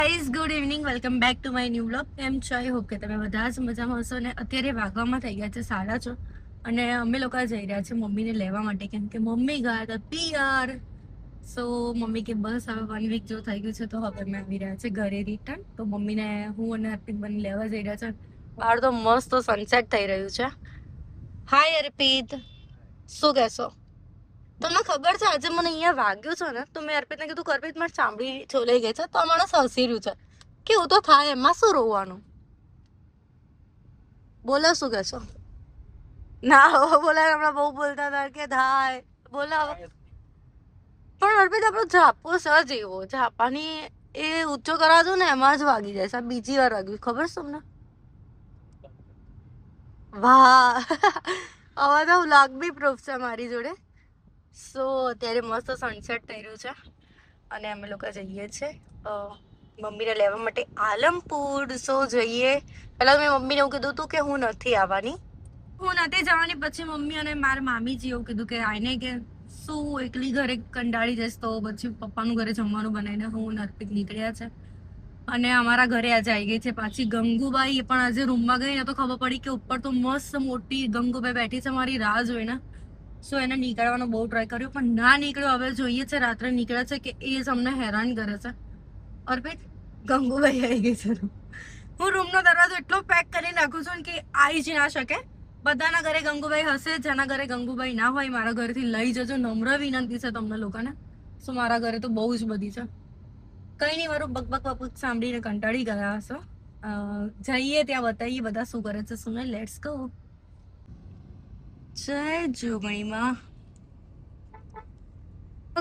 Guys good evening, welcome back to my new blog. એમ છો? I hope કે તમે બધા જ મજામાં હશો. ને અત્યારે વાગવામાં થઈ ગયા છે 6:30 અને અમે લોકો જઈ રહ્યા છે મમ્મીને લેવા માટે, કેમ કે મમ્મી ગયા હતા પિયર. સો મમ્મી કે બસ હવે 1 વીક જો થઈ ગયું છે તો હવે અમે આવી રહ્યા છે ઘરે રિટર્ન. તો મમ્મીને હું અને અર્પિત બંને લેવા જઈ રહ્યા છે. બહાર તો મસ્ત સનસેટ થઈ રહ્યું છે. હાય અર્પિત, શું કહેશો? તમને ખબર છે આજે મને અહીંયા વાગ્યું છે ને, તો મેં અર્પિતને કીધું કે અર્પિત મારી ચામડી છોલાઈ ગઈ છે, તો માણસ હસી રહ્યું છે. કેવું તો થાય, એમાં શું રોવાનું? બોલો, શું કહેશો? ના હવે બોલા, હમણાં બહુ બોલતા હતા કે થાય બોલા હવે. પણ અર્પિત આપણો ઝાપો સજ એવો ઝાપાની એ ઊંચો કરવા દો ને એમાં જ વાગી જાય છે. આ બીજી વાર વાગ્યું, ખબર છે તમને? વાહ હવે તો વ્લોગ બી પ્રૂફ છે મારી જોડે. સો અત્યારે મસ્ત સનસેટ થઈ રહ્યું છે અને અમે લોકો જઈએ છીએ મમ્મીને લેવા માટે આલમપુર. સો જઈએ. પહેલાં મેં મમ્મીને એવું કીધું હતું કે હું નથી આવવાની, હું નથી જવાની. પછી મમ્મી અને મારા મામીજી એવું કીધું કે આઈને કે શું એકલી ઘરે કંટાળી જઈશ, તો પછી પપ્પાનું ઘરે જમવાનું બનાવીને હું અર્પિત નીકળ્યા છે. અને અમારા ઘરે આજે આવી ગઈ છે પાછી ગંગુબાઈ. એ પણ આજે રૂમમાં ગઈ ને તો ખબર પડી કે ઉપર તો મસ્ત મોટી ગંગુબાઈ બેઠી છે મારી રાહ જોઈને. સો એને નીકળવાનો બહુ ટ્રાય કર્યો પણ ના નીકળ્યો. હવે જોઈએ છે રાત્રે નીકળે છે કે એ જ અમને હેરાન કરે છે. અર્પિત, ગંગુબાઈ આવી ગઈ છે. હું રૂમનો દરવાજો એટલો પેક કરી નાખું છું કે આવી જ ના શકે. બધાના ઘરે ગંગુબાઈ હશે, જેના ઘરે ગંગુબાઈ ના હોય મારા ઘરેથી લઈ જજો, નમ્ર વિનંતી છે તમને લોકોને. સો મારા ઘરે તો બહુ જ બધી છે. કઈ નહીં, મારું બકબક બકબક સાંભળીને કંટાળી ગયા હશો. જઈએ ત્યાં બતાવીએ બધા શું કરે છે શું નહીં. Let's go. જય જોગણીમાં.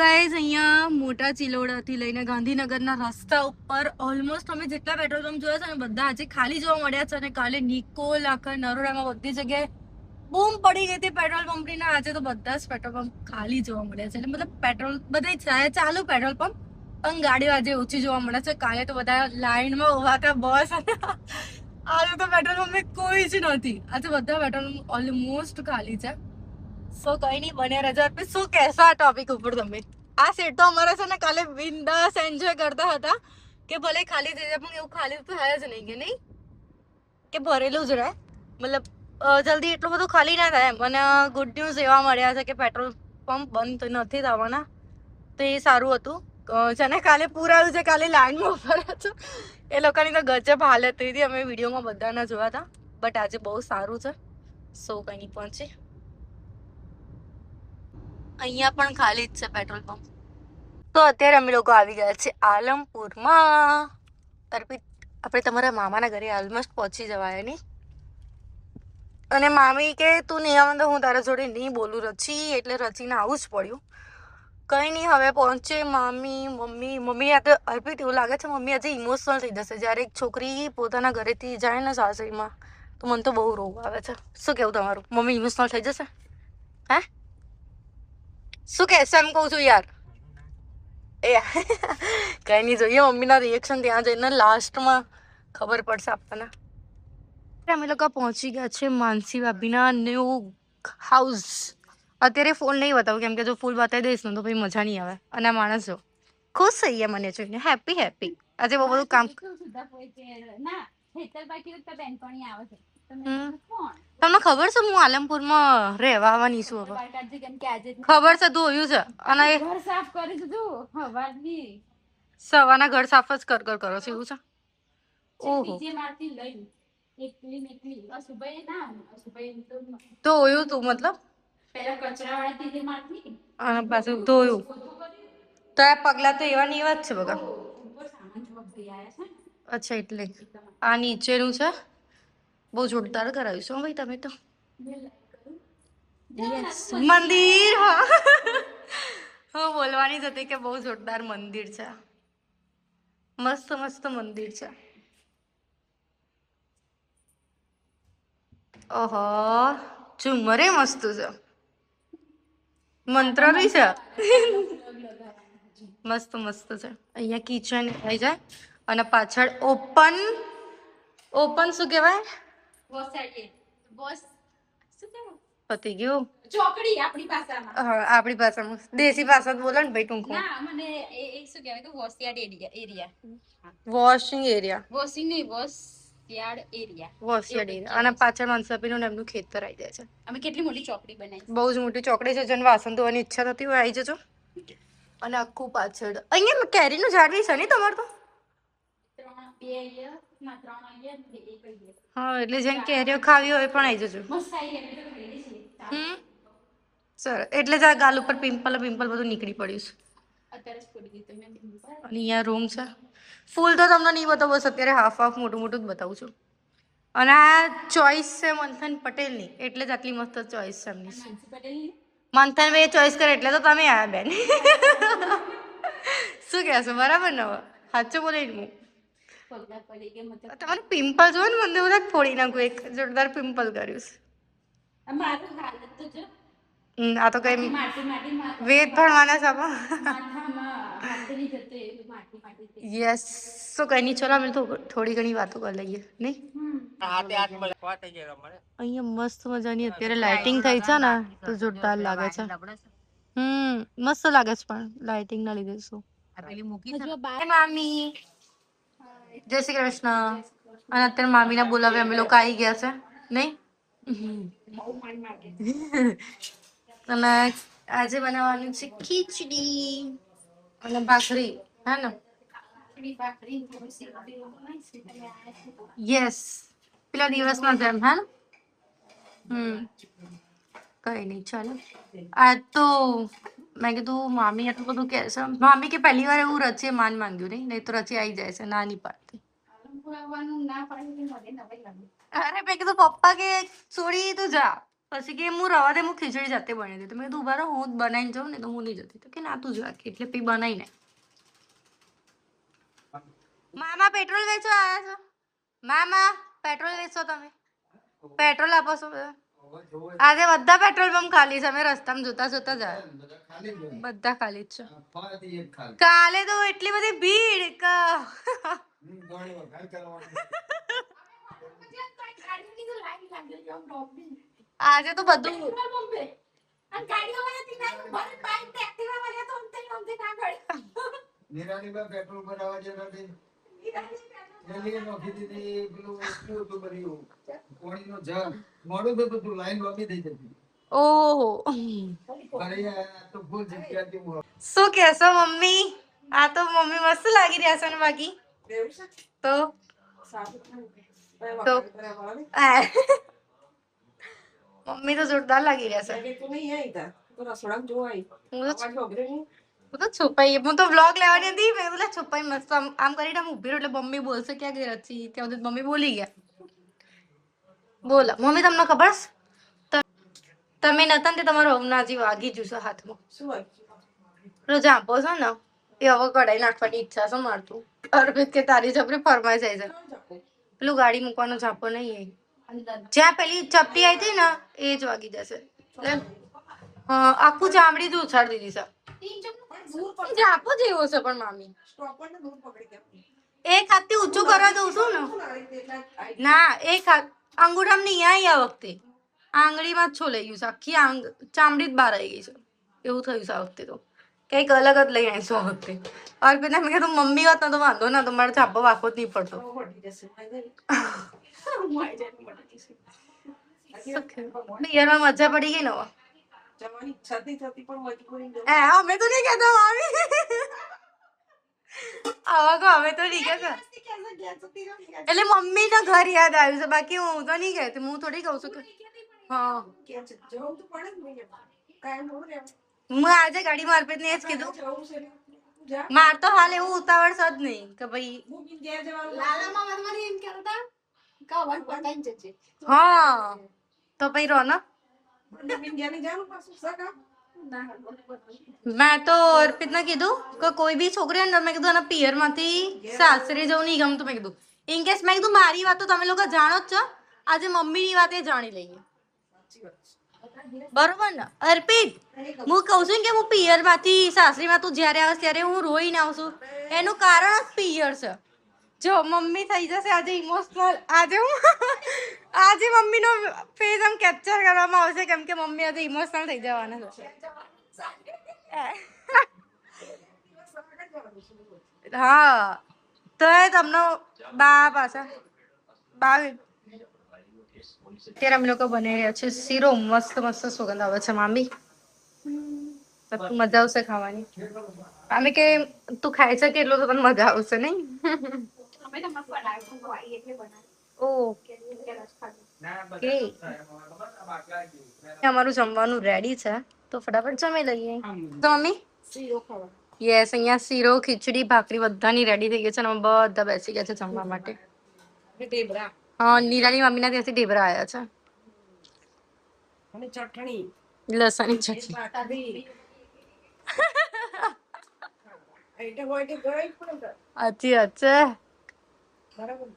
ગાઈઝ, અહીંયા મોટા ચિલોડાથી લઈને ગાંધીનગરના રસ્તા ઉપર ઓલમોસ્ટ અમે જેટલા પેટ્રોલ પંપ જોયા છે ને બધા આજે ખાલી જોવા મળ્યા છે. અને કાલે નિકોલ, આખા નરોડામાં બધી જગ્યાએ બૂમ પડી ગઈ હતી પેટ્રોલ પંપની. આજે તો બધા જ પેટ્રોલ પંપ ખાલી જોવા મળ્યા છે. એટલે મતલબ પેટ્રોલ બધા ચાલુ પેટ્રોલ પંપ, પણ ગાડીઓ આજે ઓછી જોવા મળે છે. કાલે તો બધા લાઈનમાં ઉભા હતા બસ. આજે તો પેટ્રોલ પંપે કોઈ જ નથી. આજે બધા પેટ્રોલ પંપ ઓલમોસ્ટ ખાલી છે. સો કઈ નહીં, બને રજા. અર્પિત, શું કહેશો આ ટોપિક ઉપર તમે? આ સેટ તો અમારે છે ને કાલે બિંદાસ એન્જોય કરતા હતા કે ભલે ખાલી થઈ જાય પણ એવું ખાલી તો થાય જ નહીં કે નહીં, કે ભરેલું જ રહે. મતલબ જલ્દી એટલું બધું ખાલી ના થાય એમ. અને ગુડ ન્યૂઝ એવા મળ્યા છે કે પેટ્રોલ પંપ બંધ નથી થવાના, તો એ સારું હતું. જેને કાલે પૂરાયું છે, કાલે લાઈનમાં ઉભા રહ્યા છો, એ લોકોની તો ગજબ હાલત થઈ હતી. અમે વિડીયોમાં બધાના જોયા હતા. બટ આજે બહુ સારું છે. સો કંઈ નહીં, પહોંચે. અહીંયા પણ ખાલી જ છે પેટ્રોલ પંપ. તો અત્યારે અમે લોકો આવી ગયા છે આલમપુરમાં. અર્પિત, આપણે તમારા મામાના ઘરે ઓલમોસ્ટ પહોંચી જવાય નહીં. અને મામી કે તું નહીં આવે તો હું તારા જોડે નહીં બોલું રચી, એટલે રચીને આવું જ પડ્યું. કંઈ નહીં, હવે પહોંચે મમ્મી આ તો અર્પિત એવું લાગે છે મમ્મી આજે ઇમોશનલ થઈ જશે જ્યારે એક છોકરી પોતાના ઘરેથી જાય ને સાસરીમાં. તો મને તો બહુ રોવું આવે છે. શું કેવું તમારું? મમ્મી ઇમોશનલ થઈ જશે? હે, શું કહેશે એમ કહું છું યાર. એ કંઈ નહીં, જોઈએ મમ્મીના રિએક્શન ત્યાં જઈને લાસ્ટમાં ખબર પડશે આપણને. અમે લોકો પહોંચી ગયા છે માનસી ભાભીના ન્યૂ હાઉસ. અત્યારે ફૂલ નહીં બતાવું કેમ કે જો ફૂલ બતાવી દઈશ ને તો પછી મજા નહીં આવે. અને આ માણસ જો ખુશ થઈ ગયા મને જોઈને, હેપી હેપી. આજે બહુ બધું કામ. તમને ખબર છે હું આલમપુરમાં રહેવા આવવાની છું હવે? ખબર છે, ધોયું છે. અને સવારના ઘર સાફ જ કરો છો એવું છે? ઓહો, ધોયું તું મતલબ પાછું ધોયું તો આ પગલા તો એવા ને એવા જ છે બગા. અચ્છા, એટલે આ નીચેનું છે. બહુ જોરદાર કરાવ્યું છે ભાઈ તમે તો. મંદિર, હા હું બોલવાની જ હતી કે બહુ જોરદાર મંદિર છે. મસ્ત મસ્ત મંદિર છે. ઓહો, ઝુમરે મસ્ત છે. મંત્ર બી છે. મસ્ત મસ્ત છે. અહીંયા કિચન થઈ જાય અને પાછળ ઓપન શું કહેવાય? પતી ગયું. ચોકડી આપણી ભાષામાં. હા આપણી ભાષામાં દેશી ભાષા જ બોલો ને ભાઈ ટૂંકમાં. ના મને એ શું કહેવાય કે વોશિયાર્ડ એરિયા. Washing area. વોશિંગ નહીં વોશિયાર્ડ એરિયા. વોશિયાર્ડ એરિયા અને પાછળ મનસાપીનું ને એમનું ખેતર આવી જાય છે. અમે કેટલી મોટી ચોકડી બનાવી. બહુ જ મોટી ચોકડી છે. જેને વાસણ ધોવાની ઈચ્છા થતી હોય આવી જજો. અને આખું પાછળ અહીંયા કેરીનું ઝાડ બી છે ને તમારે તો? હા એટલે જેમ કેરીઓ ખાવી હોય પણ આવી જજો. સર એટલે જ આ ગાલ ઉપર પિમ્પલ બધું નીકળી પડ્યું છે. અને અહીંયા રૂમ છે. ફૂલ તો તમને નહીં બતાવું, બસ અત્યારે હાફ મોટું જ બતાવું છું. અને આ ચોઈસ છે મંથન પટેલની, એટલે જ આટલી મસ્ત ચોઈસ છે એમની. મંથન ભાઈ ચોઈસ કરે એટલે તો તમે આયા બેન. શું કહેશો? બરાબર ને? હવે સાચું બોલે હું. તમારે પિમ્પલ જો ને મને બધા ફોડી નાખું. એક જોરદાર પિમ્પલ કર્યું છે. આ તો કઈ વેદ ભણવાના છે. યસ. શું કઈ નહીં, ચલો અમે તો થોડી ઘણી વાતો કરી લઈએ નહીં. અહીંયા મસ્ત મજાની અત્યારે લાઇટિંગ થઈ છે ને તો જોરદાર લાગે છે. મસ્ત લાગે છે પણ લાઇટિંગ ના લીધે. શું મામી, જય શ્રી કૃષ્ણ. અને અત્યારે મામી ના બોલાવે અમે લોકો આવી ગયા છે નહીં. અને આજે બનાવવાનું છે ખીચડી અને ભાખરી. હે ને? યસ, પેલા દિવસમાં જેમ. હે ને? કઈ નહીં ચાલો. આ તો મેં કીધું મામી એટલું બધું કે છે. મામી કે પહેલી વાર એવું રચીએ માંગ્યું નહીં તો રચી આવી જાય છે નાની પાડતી. અરે મેં કીધું પપ્પા કે છોડી તું જા. પછી કે હું રવા દે, હું ખીચડી જાતે બની દે. તો મેં કીધું ઉભા રહો, હું જ બનાવીને જાઉં ને તો હું નહીં જતી. તો કે ના તું જા, એટલે પછી બનાવીને. મામા પેટ્રોલ વેચવા આવ્યા છો? મામા પેટ્રોલ વેચો તમે? પેટ્રોલ આપો છો? આજે બધા પેટ્રોલ પંપ ખાલી છે. અમે રસ્તામાં જોતા જાય બધા ખાલી જ છે. કાલે તો એટલી બધી ભીડ. આજે તો બધું ઓહો. શું કેશો મમ્મી? આ તો મમ્મી મસ્ત લાગી રહ્યા છે ને બાકી તો મમ્મી તો જોરદાર લાગી રહ્યા છે. હું તો છુપાઈ, હું તો વ્લોગ લેવાની હતી. મેં બોલા છુપાઈ મસ્ત આમ કરીને ઊભી રહું એટલે મમ્મી બોલશે ક્યાં ગઈ રચી. ત્યાં સુધી મમ્મી બોલી ગયા. બોલા મમ્મી, તમને ખબર છે તમે નતા ને તમારો હમણાં વાગી જશે હાથમાં. પેલો જાંપો છે ને એ હવે કઢાઈ નાખવાની ઈચ્છા છે મારતું. અર્પિત કે તારી જબરી ફરમાઈ જાય છે. પેલું ગાડી મૂકવાનો જાંપો નહીં, જ્યાં પેલી ચપટી આવી હતી ને એ જ વાગી જશે. આખું ચામડી જ ઉછાડી દીધી છે. જાપો જેવો છે પણ મામી એક હાથથી ઊંચું કરવા દઉં છું ને. ના એક હાથ અંગૂઠામ નહીં આવી આ વખતે. આંગળીમાં જ છોલાઈ ગયું છે. આખી ચામડી જ બહાર આવી ગઈ છે. એવું થયું છે આ વખતે. તો કંઈક અલગ જ લઈ આવીશું આ વખતે. और फिर મેં કીધું મમ્મી હોત ને તો વાંધો ના, તો મારે છાપો વાંકો જ નહીં પડતો. પિયરમાં મજા પડી ગઈ ને. અમે તો નહીં કહેતા મામી. અમે તો નહીં કહેતા. એટલે મમ્મી ના ઘર યાદ આવ્યું છે, બાકી હું તો નહીં કહેતી. હું થોડી કહું છું કે હા હું આજે ગાડી મારપેટ ને જ કીધું. માર તો હાલ એવું ઉતાવળ છે જ નહીં કે ભાઈ. હા તો ભાઈ રો ને. મેં તો અર્પિત ને કીધું કે કોઈ બી છોકરી ને મેં કીધું એના પિયર માંથી સાસરે જવું નહીં ગમતું. મેં કીધું ઇન કેસ મેં કીધું મારી વાત તો તમે લોકો જાણો જ છો, આજે મમ્મી ની વાત એ જાણી લઈએ. બરોબર ને અર્પિત? હું કઉ છું કે હું પિયર માંથી સાસરીમાં તું જયારે આવે ત્યારે હું રોઈને આવું છું. એનું કારણ જ પિયર છે. જો મમ્મી થઈ જશે આજે ઇમોશનલ. આજે મમ્મીનો ફેસ આમ કેપ્ચર કરવામાં આવશે કેમ કે મમ્મી આજે ઇમોશનલ થઈ જવાના છે. હા તો એ તમને બા પાછા બા અત્યારે અમે લોકો બની રહ્યા છે શીરો. મસ્ત મસ્ત સુગંધ આવે છે મામી. મજા આવશે ખાવાની. મામી કે તું ખાય છે કે એટલું તો તને મજા આવશે નહીં. અમે તમારે બનાવ્યું હોય એટલે બનાવ્યું. ઓકે અમારું જમવાનું રેડી છે તો ફટાફટ જમી લઈએ. તો મમ્મી શીરો ખાવા. યસ અહીંયા શીરો ખીચડી ભાખરી બધાની રેડી થઈ ગઈ છે અને અમે બધા બેસી ગયા છે જમવા માટે. ઢેબરા હા નીરાની મમ્મીના ત્યાંથી ઢેબરા આવ્યા છે અને ચટણી લસણની ચટણી. એટલે હોય કે ગઈ પણ સાચી વાત છે. બરાબર.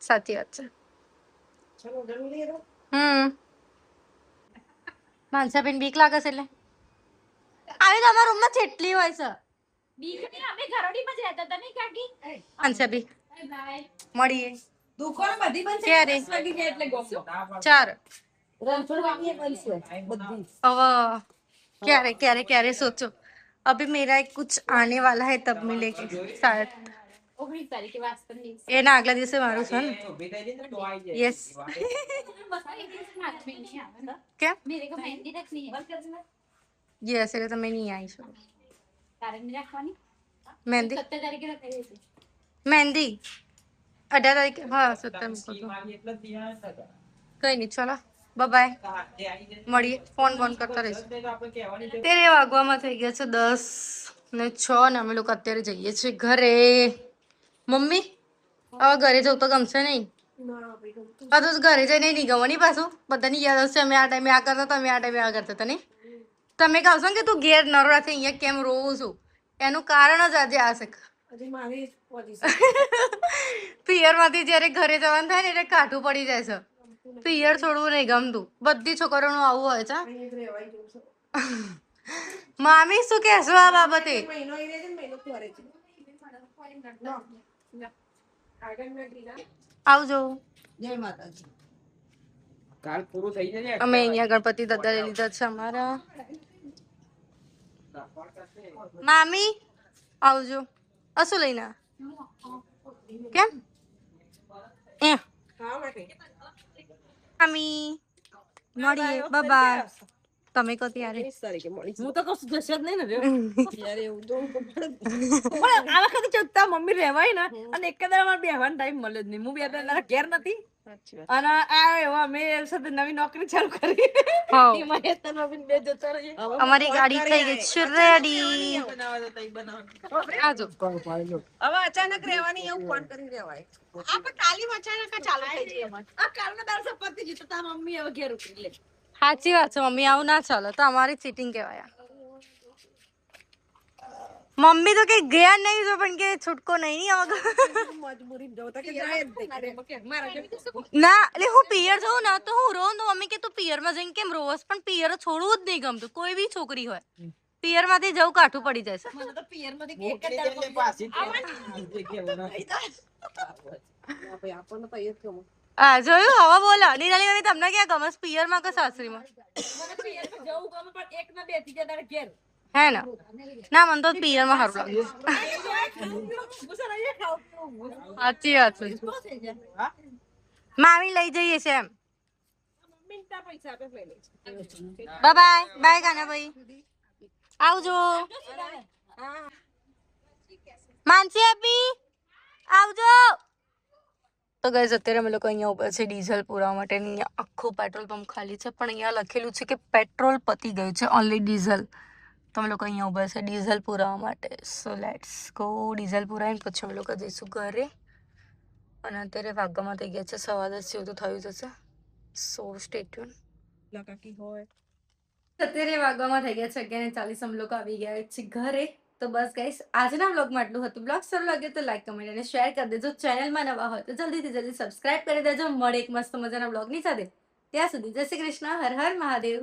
સાચી વાત છે. ચલો જમી લઈએ તો. માનસાબેન બીક લાગે છે એટલે આવી તમારા રૂમમાં જેટલી હોય છે. બીક નહીં, અમે ઘરોડીમાં જ રહેતા હતા નહીં કાકી. માનસાબી બાય. મળીએ દુકાન બધી બંધ છે. ક્યારે? 10 વાગી ગયા એટલે ગોમો. 4 રણછોડવાની બંધ છે બધી. अब क्या रे क्या रे क्या रे सोचो अभी मेरा एक कुछ आने वाला है तब मिलेगी शायद 19 તારીખે વાસ્તવ નહીં. એ ના આગલા દિવસે મારું છે ને યસ क्या मेरे को मेहंदी रखनी है. યસ એટલે તમે નહીં આવી શકો. તારે નહીં રાખવાની? મહેંદી 17 તારીખે રખાઈ દેશે. મહેંદી 18 તારીખે હા 17 કઈ નહીં ચલો બાય મળીએ. ફોન કરતા રહીશું. અત્યારે વાગવામાં થઈ ગયા છે 10:06 ને અમે લોકો અત્યારે જઈએ છીએ ઘરે. મમ્મી હવે ઘરે જવું તો ગમશે નહીં. પાછું ઘરે જઈને નહીં ગમવાની પાછું બધાની યાદ હશે અમે આ ટાઈમે આ કરતા હતા અમે આ ટાઈમે આ કરતા હતા નહીં. તમે કહો છો ને કે તું ઘેર નવરાથી અહીંયા કેમ રોવું છું એનું કારણ જ આજે આ છે. પિયરમાંથી જ્યારે ઘરે જવાનું થાય ને એટલે કાઠું પડી જાય છે. પિયર છોડવું નહીં ગમતું. બધી છોકરીઓનું આવું હોય છે. મામી શું કહેશો આ બાબતે? આવજો. જય માતાજી. કાલ પૂરું થઈ જશે. અમે અહીંયા ગણપતિ દાદા લઈ લીધા છે અમારા. મામી આવજો. અશું લઈને કેમ એ મામી મળીએ બાય. તમે કહો ત્યારે હું તો કશું જશે જ નહીં ને પણ આ વખતે ચૌથા મમ્મી રહેવાય ને અને એક કદાચ અમારે બેહવાનો ટાઈમ મળે જ નહીં. હું બે દાડા ઘેર નથી અને આ એવા મેં સાથે નવી નોકરી ચાલુ કરી. એમાં એ તો નવીન બે જતા રહીએ. અમારી ગાડી થઈ ગઈ છે રેડી. આજો હવે અચાનક રહેવાની એવું ફોન કરી રહેવાય. આપણે કાલી અચાનક ચાલુ થઈ જઈએ. આ કાલના દાડા પતી જતો તા મમ્મી હવે ઘેર ઉતરી લે. સાચી વાત છે મમ્મી આવું ના ચાલે તો અમારી ચીટિંગ કહેવાય. મમ્મી તો કઈ ગયા નહીં તો પણ કે છૂટકો નહીં હવે મજબૂરી જવું તો કે જાય જ નહીં. મારા ના એટલે હું પિયર જઉં ને તો હું રોઉં તો મમ્મી કે તું પિયરમાં જઈને કેમ રોવસ પણ પિયર છોડવું જ નહીં ગમતું કોઈ બી છોકરી હોય. પિયર માંથી જવું કાઠું પડી જાય છે. મને તો પિયર માંથી એક જ દાડો પાછી આપણને તો એ જ ગમે. હા જોયું હવે બોલો નિરાલી મમ્મી તમને ક્યાં ગમે છે પિયરમાં કે સાસરીમાં? મને પિયરમાં જવું ગમે પણ એક ના બે ત્રીજા દાડે ઘેર. હે ને ના મને તો પિયરમાં સારું લાગે. સાચી વાત છે. મામી લઈ જઈએ છે એમ. બાય કાના ભાઈ આવજો. માનસી આપી આવજો. તો ગાઈઝ અત્યારે અમે લોકો અહીંયા ઉભા છે ડીઝલ પુરાવા માટે. અહીંયા આખું પેટ્રોલ પંપ ખાલી છે પણ અહીંયા લખેલું છે કે પેટ્રોલ પતી ગયું છે ઓનલી ડીઝલ. તો અમે લોકો અહીંયા ઉભા છે ડીઝલ પુરાવા માટે. So let's go. ડીઝલ પુરાવીને પછી અમે લોકો જઈશું ઘરે. અને અત્યારે વાગવામાં થઈ ગયા છે 10:15 જેવું તો થયું જશે. સો સ્ટે ટ્યુન. અત્યારે વાગવામાં થઈ ગયા છે 11:40. અમે લોકો આવી ગયા છે ઘરે. તો બસ ગાઈસ આજના બ્લોગમાં આટલું હતું. બ્લોગ સારું લાગે તો લાઈક કમેન્ટ અને શેર કરી દેજો. ચેનલમાં નવા હોય તો જલ્દી સબસ્ક્રાઇબ કરી દેજો. મળે એક મસ્ત મજાના બ્લોગની સાથે. ત્યાં સુધી જય શ્રી કૃષ્ણ. હર હર મહાદેવ.